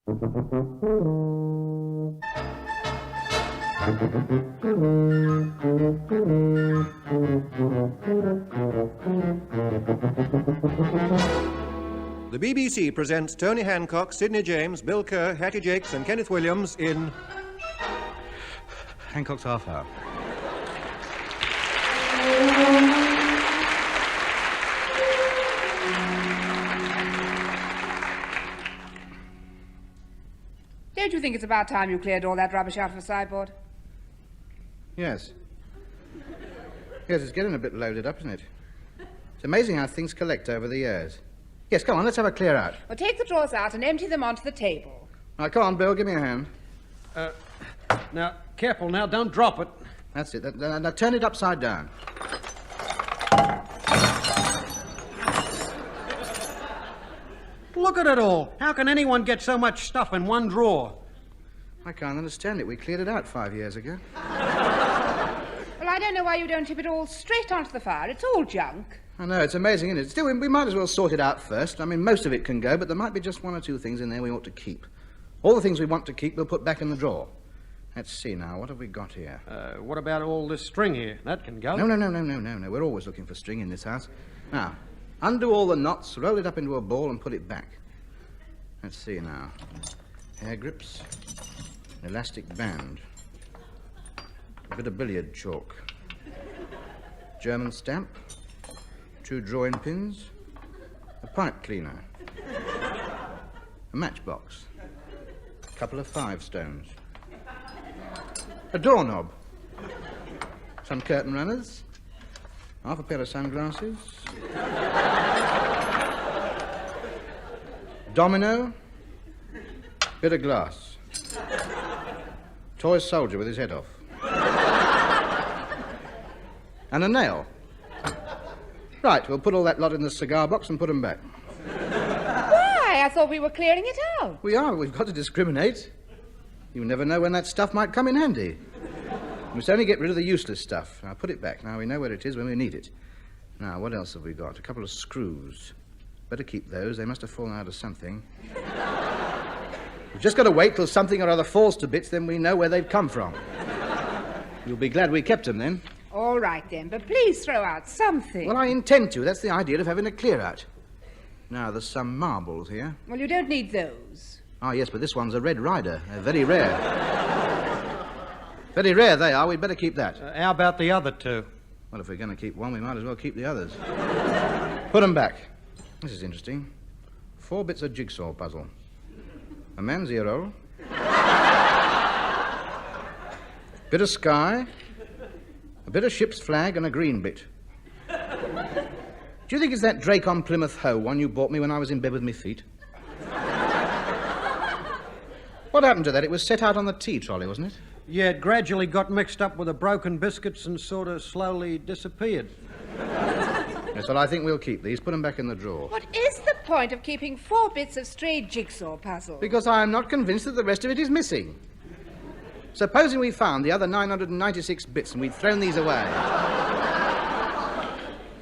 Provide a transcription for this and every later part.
The BBC presents Tony Hancock, Sid James, Bill Kerr, Hattie Jacques and Kenneth Williams in... Hancock's Half Hour. Don't you think it's about time you cleared all that rubbish out of the sideboard? Yes. Yes, it's getting a bit loaded up, isn't it? It's amazing how things collect over the years. Yes, come on, let's have a clear out. Well, take the drawers out and empty them onto the table. Now, come on, Bill, give me a hand. Now, careful now, don't drop it. That's it. Now, turn it upside down. Look at it all. How can anyone get so much stuff in one drawer? I can't understand it. We cleared it out 5 years ago. Well, I don't know why you don't tip it all straight onto the fire. It's all junk. I know, it's amazing, isn't it? Still, we might as well sort it out first. I mean, most of it can go, but there might be just one or two things in there we ought to keep. All the things we want to keep, we'll put back in the drawer. Let's see now. What have we got here? What about all this string here? That can go. No. We're always looking for string in this house. Now, undo all the knots, roll it up into a ball and put it back. Let's see now. Hair grips, an elastic band, a bit of billiard chalk, German stamp, 2 drawing pins, a pipe cleaner, a matchbox, a couple of 5 stones, a doorknob, some curtain runners, half a pair of sunglasses, domino, bit of glass, toy soldier with his head off, and a nail. Right, we'll put all that lot in the cigar box and put them back. Why? I thought we were clearing it out. We are. We've got to discriminate. You never know when that stuff might come in handy. We must only get rid of the useless stuff. Now, put it back. Now, we know where it is when we need it. Now, what else have we got? A couple of screws. Better keep those. They must have fallen out of something. We've just got to wait till something or other falls to bits, then we know where they've come from. You'll be glad we kept them, then. All right, then, but please throw out something. Well, I intend to. That's the idea of having a clear-out. Now, there's some marbles here. Well, you don't need those. Oh, yes, but this one's a Red Rider. They're very rare. Very rare they are. We'd better keep that. How about the other 2? Well, if we're going to keep one, we might as well keep the others. Put them back. This is interesting. 4 bits of jigsaw puzzle. A man's earroll. Bit of sky. A bit of ship's flag and a green bit. Do you think it's that Drake on Plymouth Hoe one you bought me when I was in bed with me feet? What happened to that? It was set out on the tea trolley, wasn't it? Yeah, it gradually got mixed up with the broken biscuits and sort of slowly disappeared. Yes, well, I think we'll keep these. Put them back in the drawer. What is the point of keeping 4 bits of stray jigsaw puzzle? Because I am not convinced that the rest of it is missing. Supposing we found the other 996 bits and we'd thrown these away.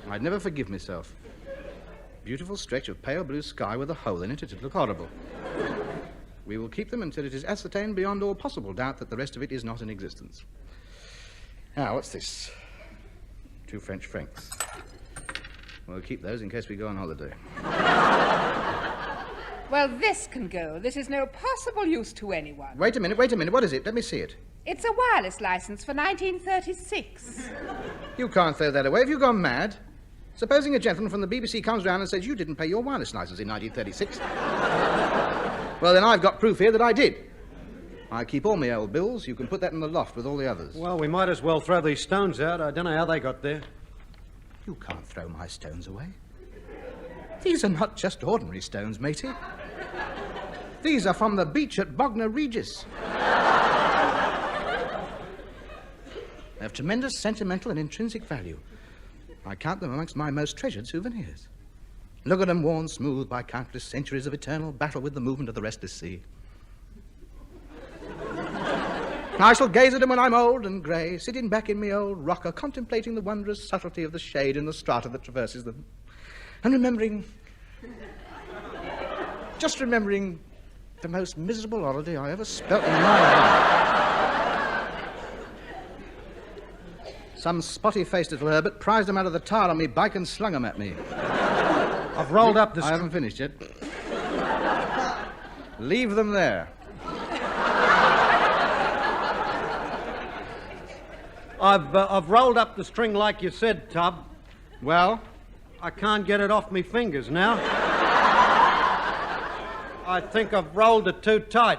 I'd never forgive myself. Beautiful stretch of pale blue sky with a hole in it. It'd look horrible. We will keep them until it is ascertained beyond all possible doubt that the rest of it is not in existence. Now, what's this? 2 French francs. We'll keep those in case we go on holiday. Well, this can go. This is no possible use to anyone. Wait a minute. What is it? Let me see it. It's a wireless license for 1936. You can't throw that away. Have you gone mad? Supposing a gentleman from the BBC comes round and says you didn't pay your wireless license in 1936. Well, then I've got proof here that I did. I keep all my old bills. You can put that in the loft with all the others. Well, we might as well throw these stones out. I don't know how they got there. You can't throw my stones away. These are not just ordinary stones, matey. These are from the beach at Bognor Regis. They have tremendous sentimental and intrinsic value. I count them amongst my most treasured souvenirs. Look at them worn smooth by countless centuries of eternal battle with the movement of the restless sea. I shall gaze at them when I'm old and grey, sitting back in me old rocker, contemplating the wondrous subtlety of the shade in the strata that traverses them, and remembering... just remembering The most miserable holiday I ever spent in my life. Some spotty-faced little Herbert prized them out of the tire on me bike and slung them at me. I've rolled up the... I haven't finished yet. Leave them there. I've rolled up the string like you said, Tub. Well? I can't get it off me fingers now. I think I've rolled it too tight.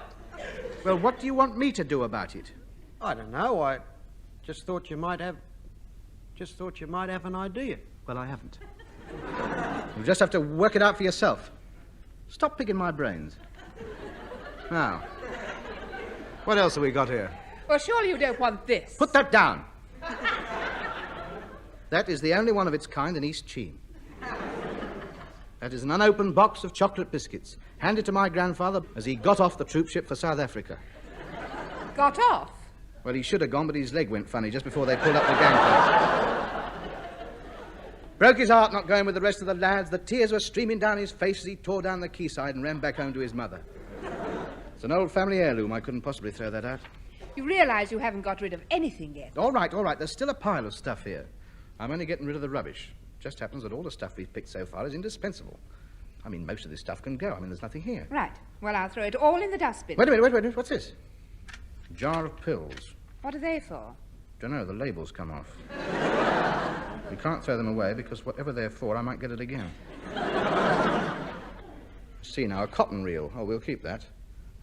Well, what do you want me to do about it? I don't know. I just thought you might have an idea. Well, I haven't. You'll just have to work it out for yourself. Stop picking my brains. Now, what else have we got here? Well, surely you don't want this. Put that down. That is the only one of its kind in East Cheam. That is an unopened box of chocolate biscuits, handed to my grandfather as he got off the troop ship for South Africa. Got off? Well, he should have gone, but his leg went funny just before they pulled up the gangplank. Broke his heart not going with the rest of the lads. The tears were streaming down his face as he tore down the quayside and ran back home to his mother. It's an old family heirloom. I couldn't possibly throw that out. You realise you haven't got rid of anything yet. All right. There's still a pile of stuff here. I'm only getting rid of the rubbish. Just happens that all the stuff we've picked so far is indispensable. I mean, most of this stuff can go. I mean, there's nothing here. Right. Well, I'll throw it all in the dustbin. Wait a minute. What's this? A jar of pills. What are they for? Don't know. The labels come off. We can't throw them away because whatever they're for, I might get it again. See now, a cotton reel. Oh, we'll keep that.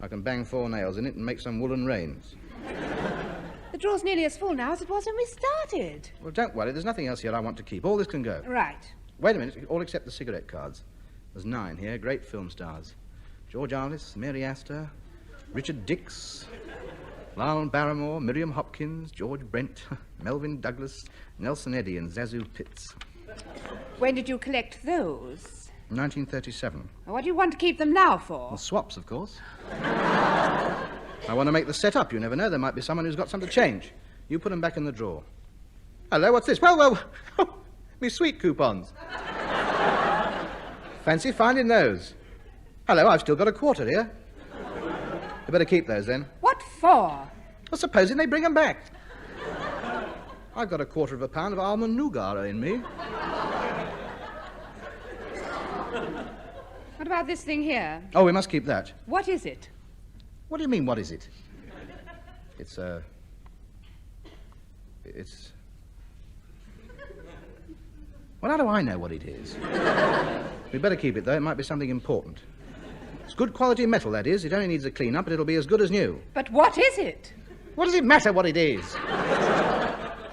I can bang 4 nails in it and make some woolen reins. The draw's nearly as full now as it was when we started. Well, don't worry. There's nothing else here I want to keep. All this can go. Right. Wait a minute. All except the cigarette cards. There's 9 here. Great film stars. George Arliss, Mary Astor, Richard Dix, Lyle Barrymore, Miriam Hopkins, George Brent, Melvin Douglas, Nelson Eddy, and Zazu Pitts. When did you collect those? 1937. What do you want to keep them now for? Well, swaps, of course. I want to make the set up. You never know. There might be someone who's got some to change. You put them back in the drawer. Hello, what's this? Well, me sweet coupons. Fancy finding those. Hello, I've still got a quarter here. You better keep those, then. What for? Well, supposing they bring them back. I've got a quarter of a pound of almond nougat in me. What about this thing here? Oh, we must keep that. What is it? What do you mean, what is it? It's Well, how do I know what it is? We'd better keep it, though. It might be something important. It's good quality metal, that is. It only needs a clean-up, but it'll be as good as new. But what is it? What does it matter what it is?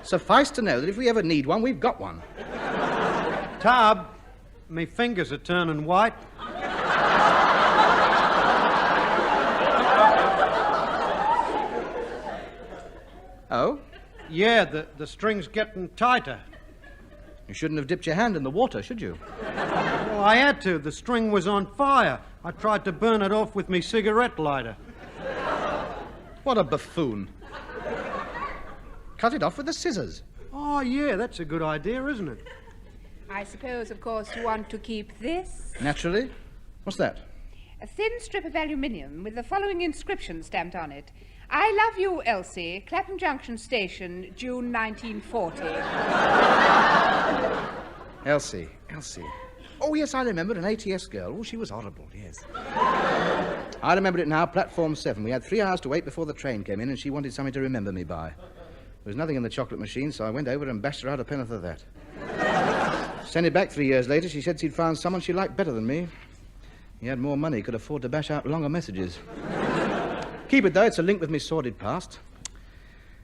Suffice to know that if we ever need one, we've got one. Tub, me fingers are turning white. Oh? Yeah, the string's getting tighter. You shouldn't have dipped your hand in the water, should you? Well, I had to. The string was on fire. I tried to burn it off with me cigarette lighter. What a buffoon. Cut it off with the scissors. Oh, yeah, that's a good idea, isn't it? I suppose, of course, you want to keep this? Naturally. What's that? A thin strip of aluminium with the following inscription stamped on it. I love you, Elsie. Clapham Junction Station, June 1940. Elsie. Oh, yes, I remember. An ATS girl. Oh, she was horrible, yes. I remember it now. Platform 7. We had 3 hours to wait before the train came in, and she wanted something to remember me by. There was nothing in the chocolate machine, so I went over and bashed her out a penn'orth of that. Sent it back 3 years later. She said she'd found someone she liked better than me. He had more money, could afford to bash out longer messages. Keep it, though. It's a link with me sordid past.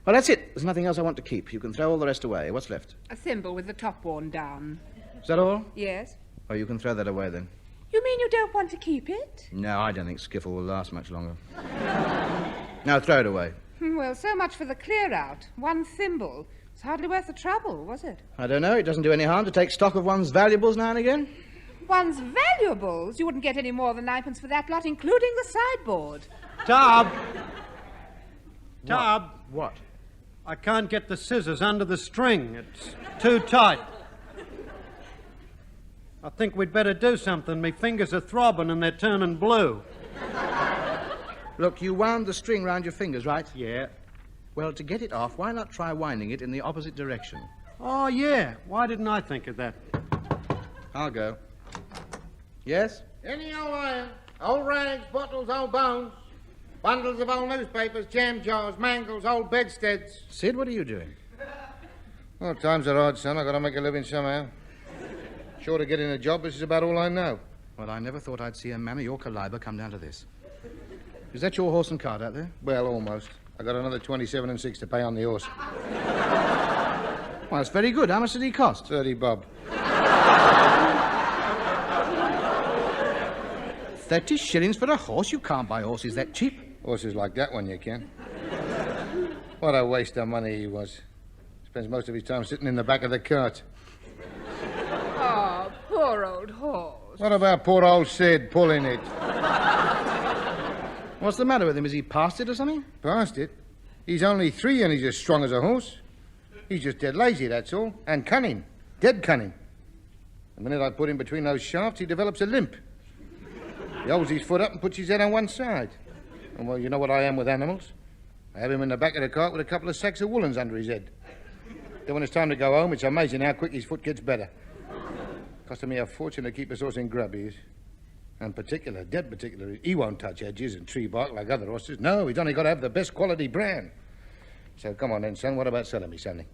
Well, that's it. There's nothing else I want to keep. You can throw all the rest away. What's left? A thimble with the top worn down. Is that all? Yes. Oh, you can throw that away, then. You mean you don't want to keep it? No, I don't think skiffle will last much longer. Now, throw it away. Well, so much for the clear-out. 1 thimble. It's hardly worth the trouble, was it? I don't know. It doesn't do any harm to take stock of one's valuables now and again. One's valuables? You wouldn't get any more than 9pence for that lot, including the sideboard. Tub! What? I can't get the scissors under the string. It's too tight. I think we'd better do something. Me fingers are throbbing and they're turning blue. Look, you wound the string round your fingers, right? Yeah. Well, to get it off, why not try winding it in the opposite direction? Oh, yeah. Why didn't I think of that? I'll go. Yes? Any old iron, old rags, bottles, old bones, bundles of old newspapers, jam jars, mangles, old bedsteads. Sid, what are you doing? Well, times are hard, son. I've got to make a living somehow. Short of getting a job, this is about all I know. Well, I never thought I'd see a man of your caliber come down to this. Is that your horse and cart out there? Well, almost. I got another 27 and 6 to pay on the horse. Well, that's very good. How much did he cost? 30 bob. 30 shillings for a horse? You can't buy horses that cheap. Horses like that one you can. What a waste of money he was. Spends most of his time sitting in the back of the cart. Oh, poor old horse. What about poor old Sid pulling it? What's the matter with him? Is he past it or something? Past it? He's only 3 and he's as strong as a horse. He's just dead lazy, that's all. And cunning. Dead cunning. The minute I put him between those shafts, he develops a limp. He holds his foot up and puts his head on one side. And, well, you know what I am with animals. I have him in the back of the cart with a couple of sacks of woolens under his head. Then when it's time to go home, it's amazing how quick his foot gets better. Costing me a fortune to keep his horse in grub, he is. And particular, dead particular, he won't touch edges and tree bark like other horses. No, he's only got to have the best quality brand. So come on then, son, what about selling me something?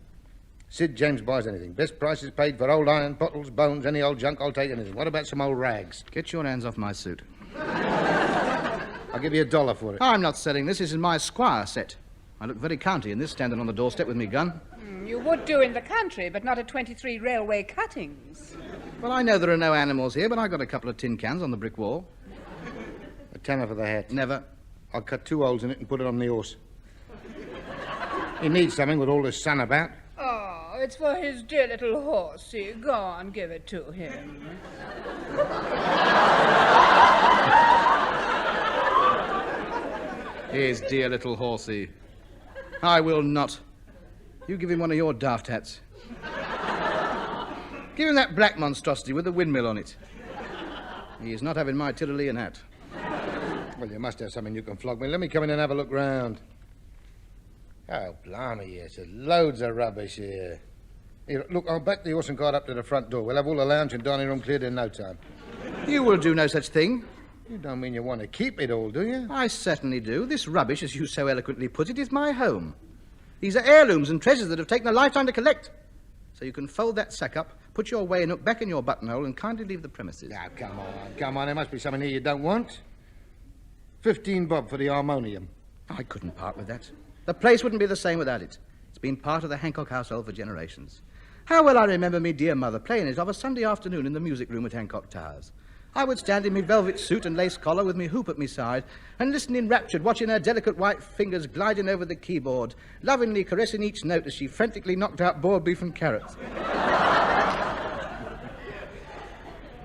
Sid James buys anything. Best prices paid for old iron, bottles, bones, any old junk, I'll take anything. What about some old rags? Get your hands off my suit. I'll give you $1 for it. I'm not selling this. This is my squire set. I look very county in this, standing on the doorstep with me gun. You would do in the country, but not at 23 railway cuttings. Well, I know there are no animals here, but I got a couple of tin cans on the brick wall. A tenner for the hat. Never. I'll cut 2 holes in it and put it on the horse. He needs something with all this sun about. Oh, it's for his dear little horsey. Go on, give it to him. His dear little horsey. I will not. You give him one of your daft hats. Give him that black monstrosity with the windmill on it. He is not having my Tyrolean hat. Well, you must have something you can flog me. Let me come in and have a look round. Oh, blimey, yes. There's loads of rubbish here. Here, look, I'll back the horse and cart up to the front door. We'll have all the lounge and dining room cleared in no time. You will do no such thing. You don't mean you want to keep it all, do you? I certainly do. This rubbish, as you so eloquently put it, is my home. These are heirlooms and treasures that have taken a lifetime to collect. So you can fold that sack up, put your weighing hook back in your buttonhole, and kindly leave the premises. Now, come on. There must be something here you don't want. 15 bob for the harmonium. I couldn't part with that. The place wouldn't be the same without it. It's been part of the Hancock household for generations. How well I remember me dear mother playing it of a Sunday afternoon in the music room at Hancock Towers. I would stand in me velvet suit and lace collar with me hoop at me side and listen enraptured, watching her delicate white fingers gliding over the keyboard, lovingly caressing each note as she frantically knocked out boiled beef and carrots.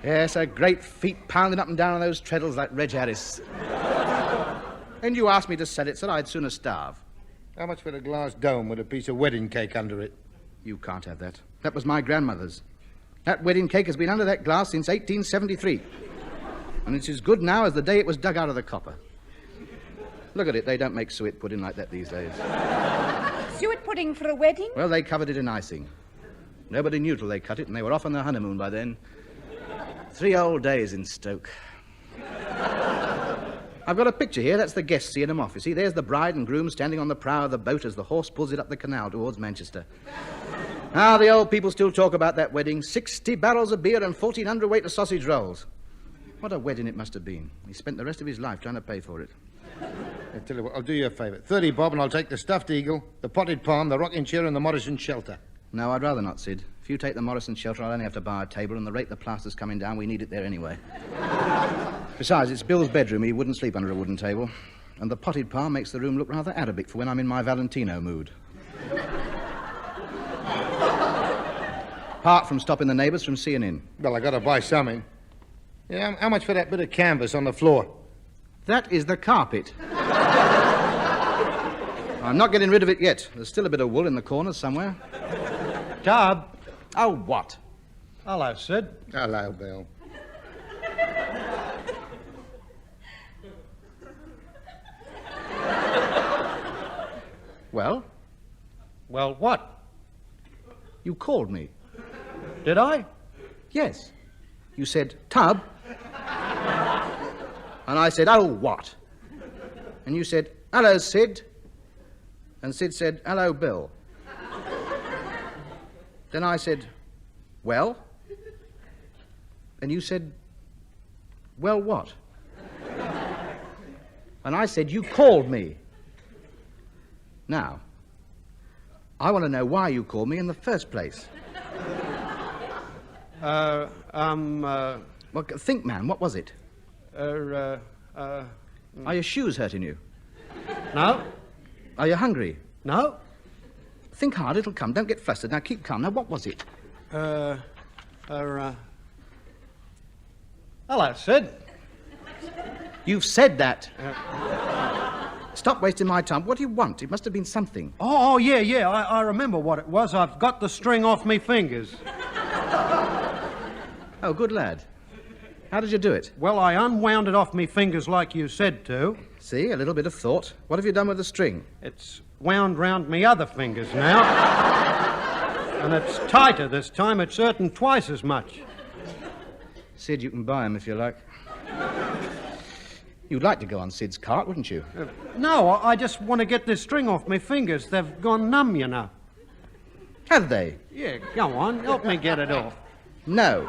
Yes, her great feet pounding up and down on those treadles like Reg Harris. And you asked me to sell it, so I'd sooner starve. How much for the glass dome with a piece of wedding cake under it? You can't have that. That was my grandmother's. That wedding cake has been under that glass since 1873. And it's as good now as the day it was dug out of the copper. Look at it, they don't make suet pudding like that these days. Suet pudding for a wedding? Well, they covered it in icing. Nobody knew till they cut it, and they were off on their honeymoon by then. 3 old days in Stoke. I've got a picture here. That's the guests seeing them off. You see, there's the bride and groom standing on the prow of the boat as the horse pulls it up the canal towards Manchester. Now, the old people still talk about that wedding. 60 barrels of beer and 14 hundredweight of sausage rolls. What a wedding it must have been. He spent the rest of his life trying to pay for it. I tell you what, I'll do you a favour. 30 bob and I'll take the stuffed eagle, the potted palm, the rocking chair and the Morrison shelter. No, I'd rather not, Sid. If you take the Morrison shelter, I'll only have to buy a table, and the rate the plaster's coming down, we need it there anyway. Besides, it's Bill's bedroom. He wouldn't sleep under a wooden table. And the potted palm makes the room look rather Arabic for when I'm in my Valentino mood. Apart from stopping the neighbours from seeing in. Well, I got to buy something. Yeah, how much for that bit of canvas on the floor? That is the carpet. I'm not getting rid of it yet. There's still a bit of wool in the corners somewhere. Dub. Oh, what? Hello, Sid. Hello, Bill. What? You called me. Did I? Yes. You said, Tub. And I said, oh, what? And you said, hello, Sid. And Sid said, hello, Bill. Then I said, well? And you said, well, what? And I said, you called me. Now, I want to know why you called me in the first place. Well, think, man, what was it? Are your shoes hurting you? No. Are you hungry? No. Think hard, it'll come. Don't get flustered. Now, keep calm. Now, what was it? Hello, Sid. You've said that. Stop wasting my time. What do you want? It must have been something. Oh, yeah. I remember what it was. I've got the string off me fingers. Oh, good lad. How did you do it? Well, I unwound it off me fingers like you said to. See, a little bit of thought. What have you done with the string? It's wound round me other fingers now. And it's tighter this time. It's certain twice as much. Sid, you can buy 'em if you like. You'd like to go on Sid's cart, wouldn't you? No, I just want to get this string off me fingers. They've gone numb, you know. Have they? Yeah, go on. Help me get it off. No.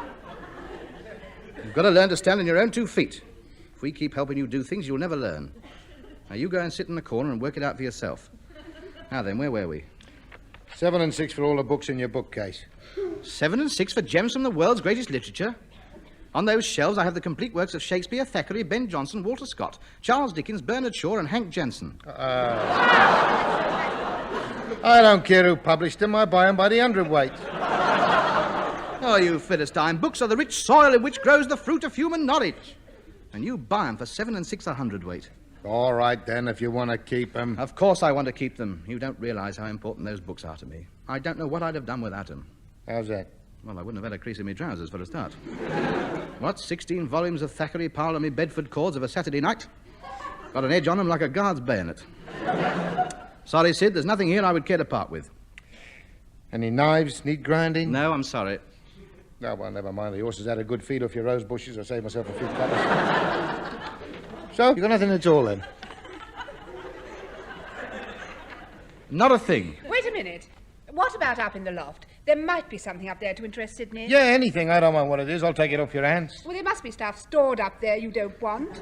You've got to learn to stand on your own 2 feet. If we keep helping you do things, you'll never learn. Now, you go and sit in the corner and work it out for yourself. Now then, where were we? 7 and 6 for all the books in your bookcase. 7 and 6 for gems from the world's greatest literature. On those shelves, I have the complete works of Shakespeare, Thackeray, Ben Jonson, Walter Scott, Charles Dickens, Bernard Shaw, and Hank Jensen. I don't care who published them. I buy them by the hundredweight. Oh, you Philistine. Books are the rich soil in which grows the fruit of human knowledge. And you buy them for 7 and 6 a hundredweight. All right, then, if you want to keep them. Of course I want to keep them. You don't realize how important those books are to me. I don't know what I'd have done without them. How's that? Well, I wouldn't have had a crease in my trousers for a start. What, 16 volumes of Thackeray piled on me Bedford cords of a Saturday night? Got an edge on them like a guard's bayonet. Sorry, Sid, there's nothing here I would care to part with. Any knives need grinding? No, I'm sorry. Oh, well, never mind. The horses had a good feed off your rose bushes. I'll save myself a few cutters. So, you got nothing at all, then? Not a thing. Wait a minute. What about up in the loft? There might be something up there to interest Sydney. Yeah, anything. I don't mind what it is. I'll take it off your hands. Well, there must be stuff stored up there you don't want.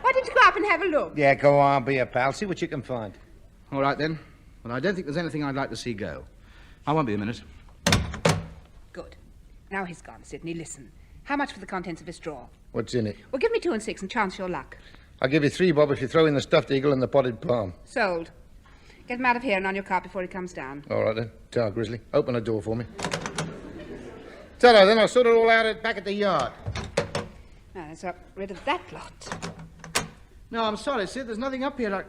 Why don't you go up and have a look? Yeah, go on, be a pal. See what you can find. All right, then. Well, I don't think there's anything I'd like to see go. I won't be a minute. Good. Now he's gone, Sydney. Listen. How much for the contents of his drawer? What's in it? Well, give me 2 and 6 and chance your luck. I'll give you 3, Bob, if you throw in the stuffed eagle and the potted palm. Sold. Get him out of here and on your cart before he comes down. All right, then. Ta, Grizzly. Open the door for me. Ta-da, then. I'll sort it all out back at the yard. Now, let's get rid of that lot. No, I'm sorry, Sid. There's nothing up here.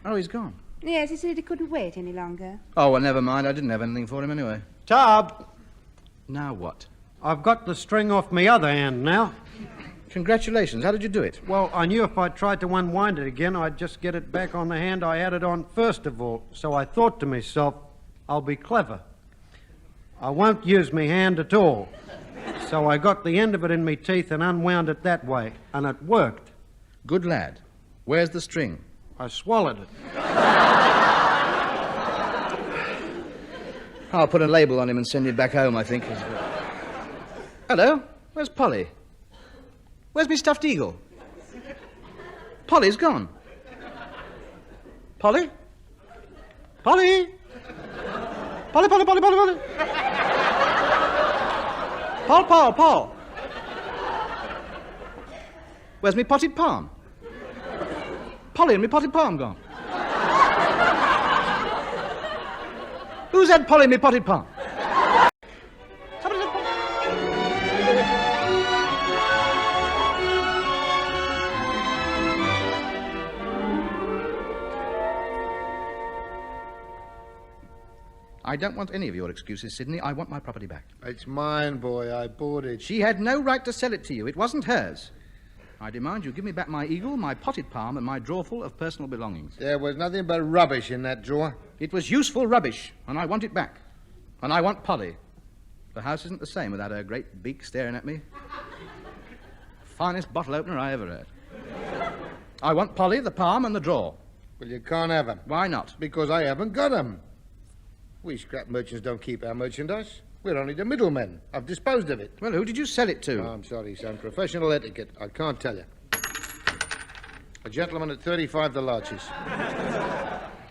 Oh, he's gone. Yes, he said he couldn't wait any longer. Oh, well, never mind. I didn't have anything for him anyway. Tub, Now what? I've got the string off me other hand now. Congratulations. How did you do it? Well, I knew if I tried to unwind it again, I'd just get it back on the hand I had it on first of all. So I thought to myself, I'll be clever. I won't use me hand at all. So I got the end of it in me teeth and unwound it that way, and it worked. Good lad. Where's the string? I swallowed it. I'll put a label on him and send him back home, I think. Hello? Where's Polly? Where's me stuffed eagle? Polly's gone. Polly? Polly? Polly, Polly, Polly, Polly, Polly. Paul. Where's me potted palm? Polly and me potted palm gone. Who's had Polly and me potted palm? Somebody said Polly. I don't want any of your excuses, Sidney. I want my property back. It's mine, boy. I bought it. She had no right to sell it to you. It wasn't hers. I demand you give me back my eagle, my potted palm, and my drawful of personal belongings. There was nothing but rubbish in that drawer. It was useful rubbish, and I want it back. And I want Polly. The house isn't the same without her great beak staring at me. Finest bottle opener I ever had. I want Polly, the palm, and the drawer. Well, you can't have them. Why not? Because I haven't got them. We scrap merchants don't keep our merchandise. We're only the middlemen. I've disposed of it. Well, who did you sell it to? Oh, I'm sorry, son. Professional etiquette. I can't tell you. A gentleman at 35 the Larches.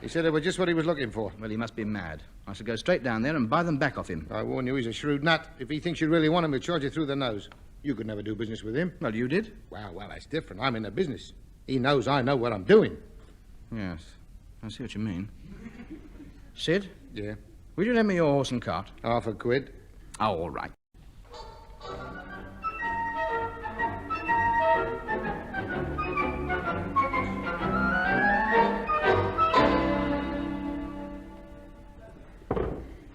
He said they were just what he was looking for. Well, he must be mad. I should go straight down there and buy them back off him. I warn you, he's a shrewd nut. If he thinks you really want him, he'll charge you through the nose. You could never do business with him. Well, you did? Well, that's different. I'm in the business. He knows I know what I'm doing. Yes. I see what you mean. Sid? Yeah. Will you lend me your horse and cart? Half a quid. Oh, all right.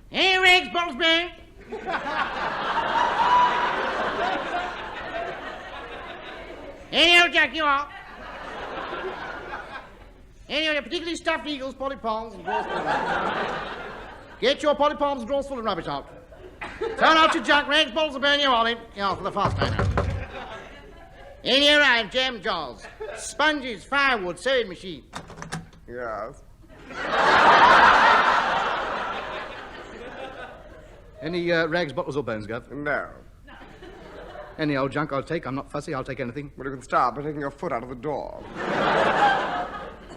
Hey, Rags Bowlesbury. Any old Jack you are. Any of your particularly stuffed eagles, potted palms, and drawers full of rubbish. Get your potted palms and drawers full of rubbish out. Turn out your Jack, Rags Bowlesbury, you are in. Yeah, for the fast time. In here arrive jam jars, sponges, firewood, sewing machine. Yes. Any rags, bottles, or bones, Gov? No. Any old junk I'll take. I'm not fussy. I'll take anything. Well, you can start by taking your foot out of the door.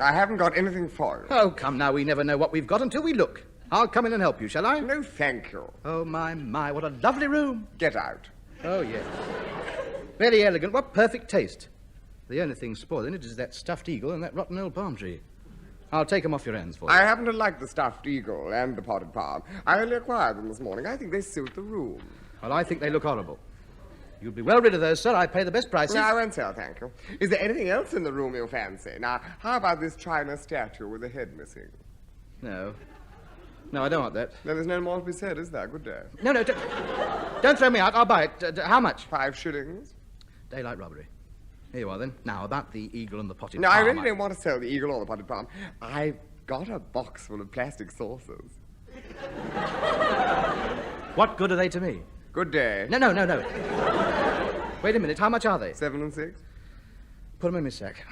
I haven't got anything for you. Oh, come now. We never know what we've got until we look. I'll come in and help you, shall I? No, thank you. Oh, my, what a lovely room. Get out. Oh, yes. Very elegant. What perfect taste. The only thing spoiled in it is that stuffed eagle and that rotten old palm tree. I'll take them off your hands for you. I happen to like the stuffed eagle and the potted palm. I only acquired them this morning. I think they suit the room. Well, I think they look horrible. You'd be well rid of those, sir. I pay the best prices. No, I won't sell, thank you. Is there anything else in the room you fancy? Now, how about this china statue with the head missing? No. No, I don't want that. No, there's no more to be said, is there? Good day. No, don't throw me out. I'll buy it. How much? 5 shillings. Daylight robbery. Here you are, then. Now, about the eagle and the potted No, palm. I really don't want to sell the eagle or the potted palm. I've got a box full of plastic saucers. What good are they to me? Good day. No. Wait a minute. How much are they? 7 and 6. Put them in my sack.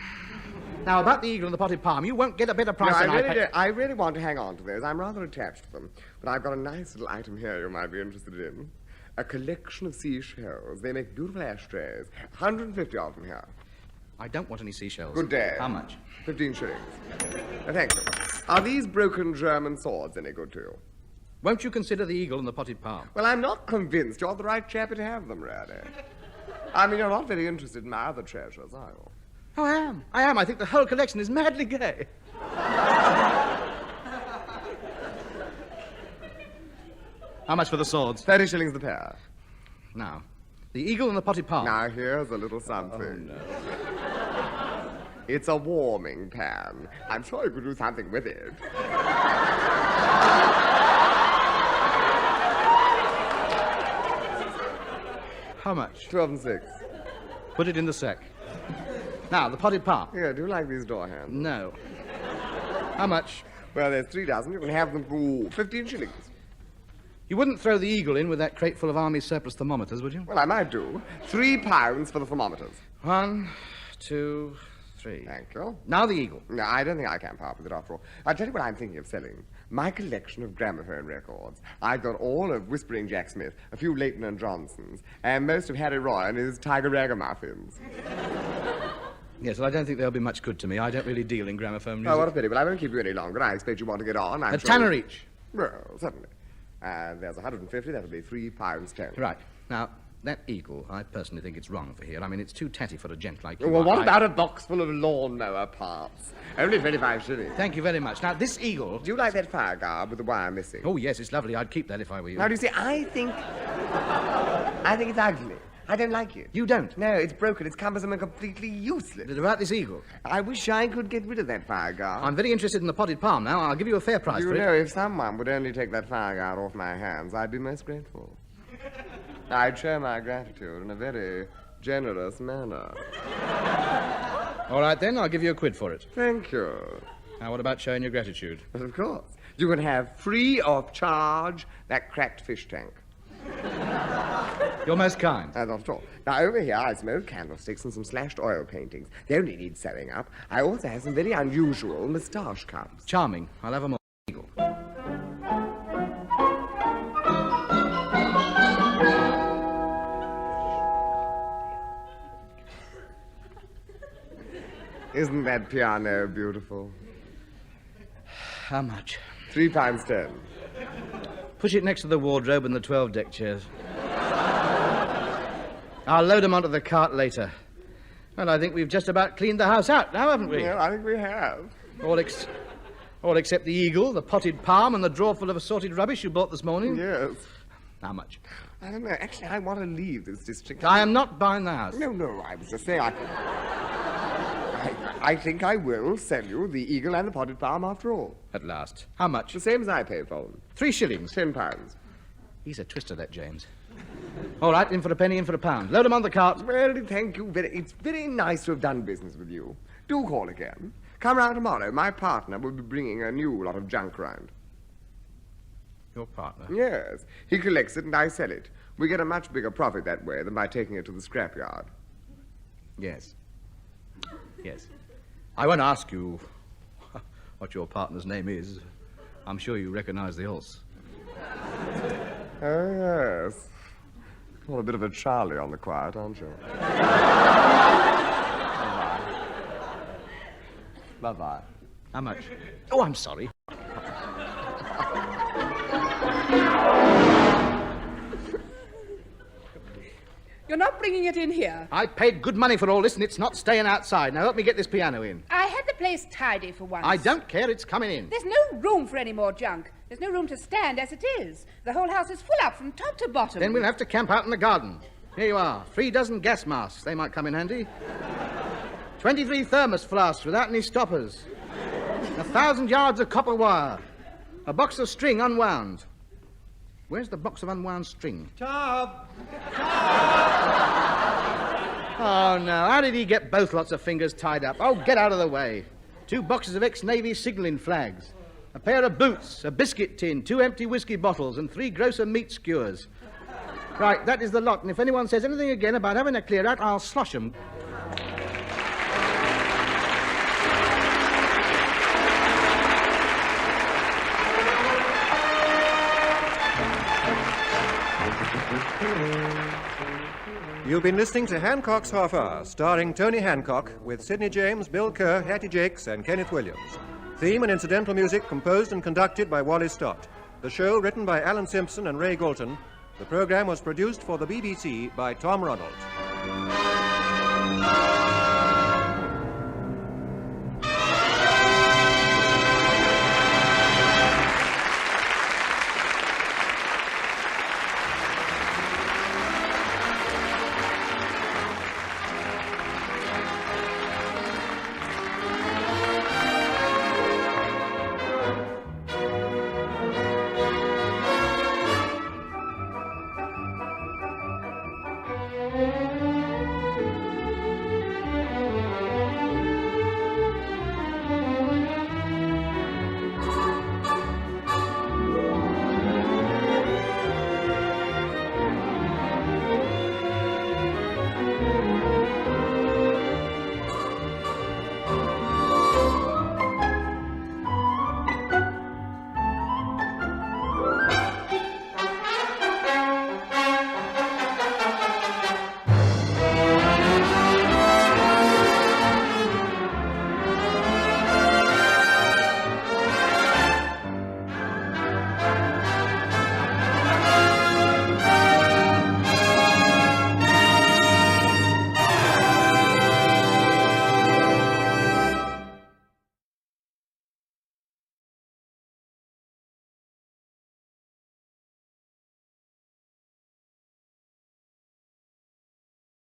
Now, about the eagle and the potted palm, you won't get a better price No, than I really pay. don't. I really want to hang on to those. I'm rather attached to them. But I've got a nice little item here you might be interested in. A collection of seashells. They make beautiful ashtrays. 150 of them here. I don't want any seashells. Good day. How much? 15 shillings. Thank you. Are these broken German swords any good to you? Won't you consider the eagle and the potted palm? Well, I'm not convinced you're the right chappie to have them, really. I mean, you're not very interested in my other treasures, are you? Oh, I am. I think the whole collection is madly gay. How much for the swords? 30 shillings the pair. Now, the eagle and the potted palm. Now, here's a little something. Oh, no. It's a warming pan. I'm sure you could do something with it. How much? 12 and 6. Put it in the sack. Now, the potted palm. Here, do you like these door handles? No. How much? Well, there's 3 dozen. You can have them for 15 shillings. You wouldn't throw the eagle in with that crate full of army surplus thermometers, would you? Well, I might do. £3 for the thermometers. 1, 2, 3. Thank you. Now the eagle. No, I don't think I can part with it after all. I'll tell you what I'm thinking of selling. My collection of gramophone records. I've got all of Whispering Jack Smith, a few Leighton and Johnsons, and most of Harry Roy and his Tiger Ragamuffins. Yes, well, I don't think they'll be much good to me. I don't really deal in gramophone music. Oh, what a pity. Well, I won't keep you any longer. I expect you want to get on. A tanner each. Well, certainly. There's 150. That'll be £3 10. Right. Now, that eagle, I personally think it's wrong for here. I mean, it's too tatty for a gent like you. Well, what about a box full of lawnmower parts? Only 25 shillings. Thank you very much. Now, this eagle... Do you like that fire guard with the wire missing? Oh, yes, it's lovely. I'd keep that if I were you. Now, do you see, I think it's ugly. I don't like it. You don't? No, it's broken, it's cumbersome and completely useless. But about this eagle? I wish I could get rid of that fire guard. I'm very interested in the potted palm now. I'll give you a fair price for You know, it. if someone would only take that fire guard off my hands, I'd be most grateful. I'd show my gratitude in a very generous manner. All right, then, I'll give you a quid for it. Thank you. Now, what about showing your gratitude? But of course. You can have free of charge that cracked fish tank. You're most kind. Not at all. Now, over here, I smoke candlesticks and some slashed oil paintings. They only need sewing up. I also have some very unusual moustache cups. Charming. I'll have a more eagle. Isn't that piano beautiful? How much? £3.10. Push it next to the wardrobe and the 12-deck chairs. I'll load them onto the cart later. Well, I think we've just about cleaned the house out now, haven't we? Well, I think we have. All except the eagle, the potted palm, and the drawer full of assorted rubbish you bought this morning. Yes. How much? I don't know. Actually, I want to leave this district. I am not buying the house. No, I was just saying I think I will sell you the eagle and the potted palm after all. At last. How much? The same as I paid for them. 3 shillings. £10. He's a twister, that James. All right, in for a penny, in for a pound. Load them on the cart. Well, thank you. It's very nice to have done business with you. Do call again. Come round tomorrow. My partner will be bringing a new lot of junk round. Your partner? Yes. He collects it and I sell it. We get a much bigger profit that way than by taking it to the scrapyard. Yes. Yes. I won't ask you what your partner's name is. I'm sure you recognize the horse. Oh, yes. Well, a bit of a Charlie on the quiet, aren't you? Bye-bye. How much? Oh, I'm sorry. You're not bringing it in here. I paid good money for all this, and it's not staying outside. Now, help me get this piano in. I had the place tidy for once. I don't care. It's coming in. There's no room for any more junk. There's no room to stand as it is. The whole house is full up from top to bottom. Then we'll have to camp out in the garden. Here you are. 3 dozen gas masks. They might come in handy. 23 thermos flasks without any stoppers. 1,000 yards of copper wire. A box of string unwound. Where's the box of unwound string? Tom! Oh, no. How did he get both lots of fingers tied up? Oh, get out of the way. 2 boxes of ex-Navy signalling flags. A pair of boots, a biscuit tin, 2 empty whiskey bottles, and 3 grocer meat skewers. Right, that is the lot, and if anyone says anything again about having a clear out, I'll slosh 'em. You've been listening to Hancock's Half Hour, starring Tony Hancock, with Sidney James, Bill Kerr, Hattie Jacques, and Kenneth Williams. Theme and incidental music composed and conducted by Wally Stott. The show written by Alan Simpson and Ray Galton. The program was produced for the BBC by Tom Ronald.